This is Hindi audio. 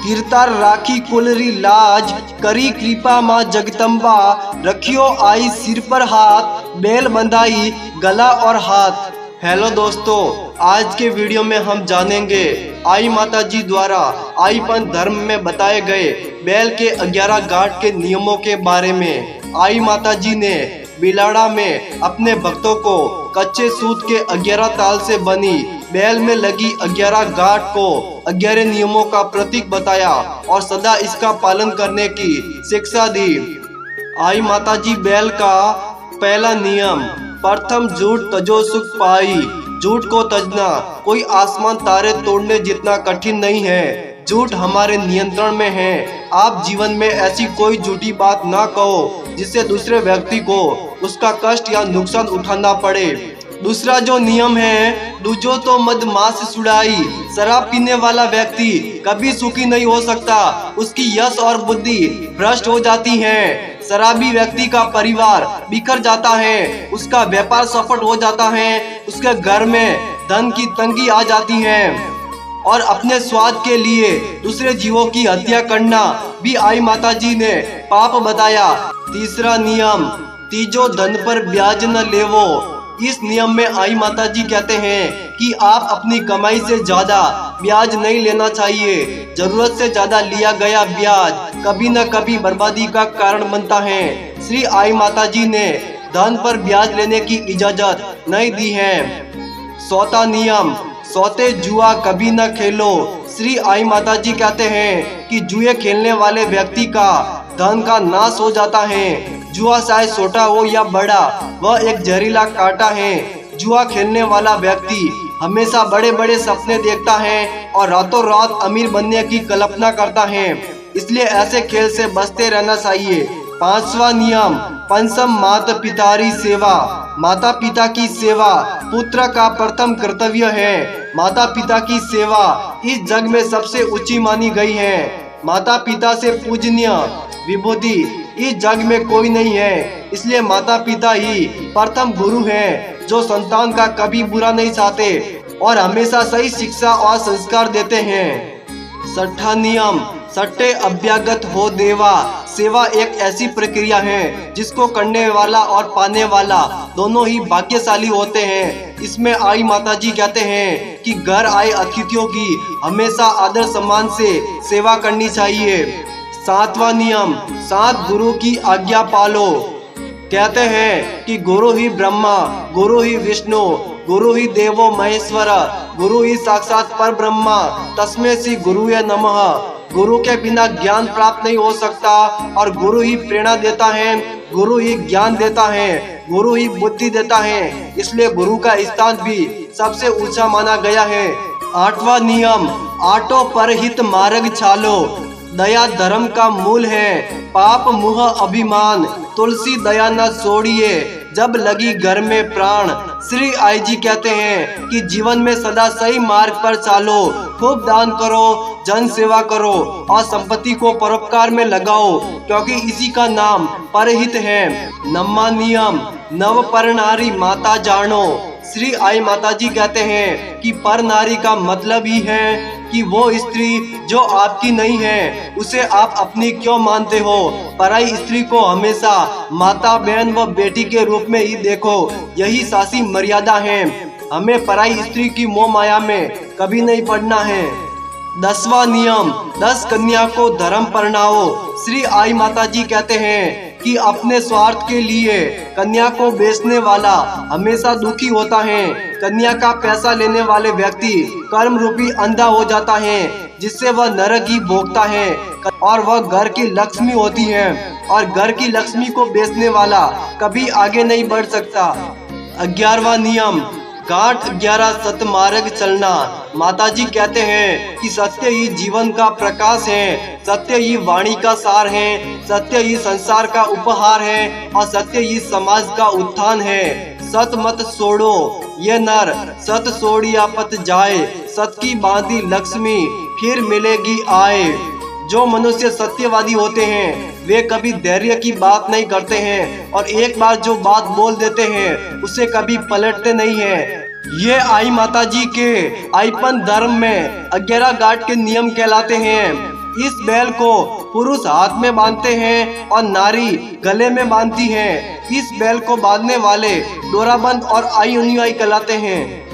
कीर्तार राखी कुलरी लाज, करी कृपा माँ जगदम्बा, रखियो आई सिर पर हाथ, बेल बंधाई गला और हाथ। हेलो दोस्तों, आज के वीडियो में हम जानेंगे आई माता जी द्वारा आईपन धर्म में बताए गए बैल के 11 घाट के नियमों के बारे में। आई माता जी ने बिलाड़ा में अपने भक्तों को कच्चे सूत के 11 ताल से बनी बैल में लगी 11 घाट को 11 नियमों का प्रतीक बताया और सदा इसका पालन करने की शिक्षा दी। आई माता जी बैल का पहला नियम, प्रथम झूठ तजो सुख पाई। झूठ को तजना कोई आसमान तारे तोड़ने जितना कठिन नहीं है। झूठ हमारे नियंत्रण में है। आप जीवन में ऐसी कोई झूठी बात ना कहो जिससे दूसरे व्यक्ति को उसका कष्ट या नुकसान उठाना पड़े। दूसरा जो नियम है, दूजो तो मदमाश सुड़ाई। शराब पीने वाला व्यक्ति कभी सुखी नहीं हो सकता, उसकी यश और बुद्धि भ्रष्ट हो जाती है। शराबी व्यक्ति का परिवार बिखर जाता है, उसका व्यापार सफल हो जाता है, उसके घर में धन की तंगी आ जाती है और अपने स्वाद के लिए दूसरे जीवों की हत्या करना भी आई माता जी ने पाप बताया। तीसरा नियम, तीजो धन पर ब्याज न लेवो। इस नियम में आई माता जी कहते हैं कि आप अपनी कमाई से ज्यादा ब्याज नहीं लेना चाहिए। जरूरत से ज्यादा लिया गया ब्याज कभी न कभी बर्बादी का कारण बनता है। श्री आई माता जी ने धन पर ब्याज लेने की इजाजत नहीं दी है। चौथा नियम, सौते जुआ कभी न खेलो। श्री आई माता जी कहते हैं कि जुए खेलने वाले व्यक्ति का धन का नाश हो जाता है। जुआ चाहे छोटा हो या बड़ा, वह एक जहरीला कांटा है। जुआ खेलने वाला व्यक्ति हमेशा बड़े बड़े सपने देखता है और रातों रात अमीर बनने की कल्पना करता है, इसलिए ऐसे खेल से बचते रहना चाहिए। पांचवा नियम, पंचम माता पितारी सेवा। माता पिता की सेवा पुत्र का प्रथम कर्तव्य है। माता पिता की सेवा इस जग में सबसे ऊंची मानी गई है। माता पिता से पूजनीय विभूति इस जग में कोई नहीं है, इसलिए माता पिता ही प्रथम गुरु हैं जो संतान का कभी बुरा नहीं चाहते और हमेशा सही शिक्षा और संस्कार देते हैं। छठा नियम, सट्टे अभ्यागत हो देवा। सेवा एक ऐसी प्रक्रिया है जिसको करने वाला और पाने वाला दोनों ही भाग्यशाली होते हैं। इसमें आई माता जी कहते हैं कि घर आए अतिथियों की हमेशा आदर सम्मान से सेवा करनी चाहिए। सातवां नियम, 7 गुरु की आज्ञा पालो। कहते हैं कि गुरु ही ब्रह्मा, गुरु ही विष्णु, गुरु ही देवो महेश्वर, गुरु ही साक्षात पर ब्रह्मा, तस्मै श्री गुरुवे नमः। गुरु के बिना ज्ञान प्राप्त नहीं हो सकता और गुरु ही प्रेरणा देता है, गुरु ही ज्ञान देता है, गुरु ही बुद्धि देता है, इसलिए गुरु का स्थान भी सबसे ऊंचा माना गया है। आठवां नियम, आटो पर हित मार्ग चालो। दया धर्म का मूल है। पाप मुह अभिमान, तुलसी दया न छोड़िए, जब लगी घर में प्राण। श्री आई जी कहते हैं कि जीवन में सदा सही मार्ग पर चालो, खूब दान करो, जन सेवा करो और संपत्ति को परोपकार में लगाओ, क्योंकि इसी का नाम परहित है। नववां नियम, नव पर नारी माता जानो। श्री आई माता जी कहते हैं कि पर नारी का मतलब ही है कि वो स्त्री जो आपकी नहीं है उसे आप अपनी क्यों मानते हो। पराई स्त्री को हमेशा माता, बहन व बेटी के रूप में ही देखो, यही सासी मर्यादा है। हमें पराई स्त्री की मोह माया में कभी नहीं पड़ना है। 10वां नियम, 10 कन्या को धर्म परनाओ। श्री आई माता जी कहते हैं कि अपने स्वार्थ के लिए कन्या को बेचने वाला हमेशा दुखी होता है। कन्या का पैसा लेने वाले व्यक्ति कर्म रूपी अंधा हो जाता है, जिससे वह नरक ही भोगता है और वह घर की लक्ष्मी होती है और घर की लक्ष्मी को बेचने वाला कभी आगे नहीं बढ़ सकता। 11वां नियम, घाट 11 सतमार्ग चलना। माता जी कहते हैं कि सत्य ही जीवन का प्रकाश है, सत्य ही वाणी का सार है, सत्य ही संसार का उपहार है और सत्य ही समाज का उत्थान है। सत मत छोड़ो ये नर, सत छोड़िया पत जाए, सत की बांधी लक्ष्मी फिर मिलेगी आए। जो मनुष्य सत्यवादी होते हैं वे कभी धैर्य की बात नहीं करते हैं और एक बार जो बात बोल देते हैं उसे कभी पलटते नहीं हैं। ये आई माता जी के आईपन धर्म में 11 घाट के नियम कहलाते हैं। इस बैल को पुरुष हाथ में बांधते हैं और नारी गले में बांधती है। इस बैल को बांधने वाले डोराबंद और आई कहलाते हैं।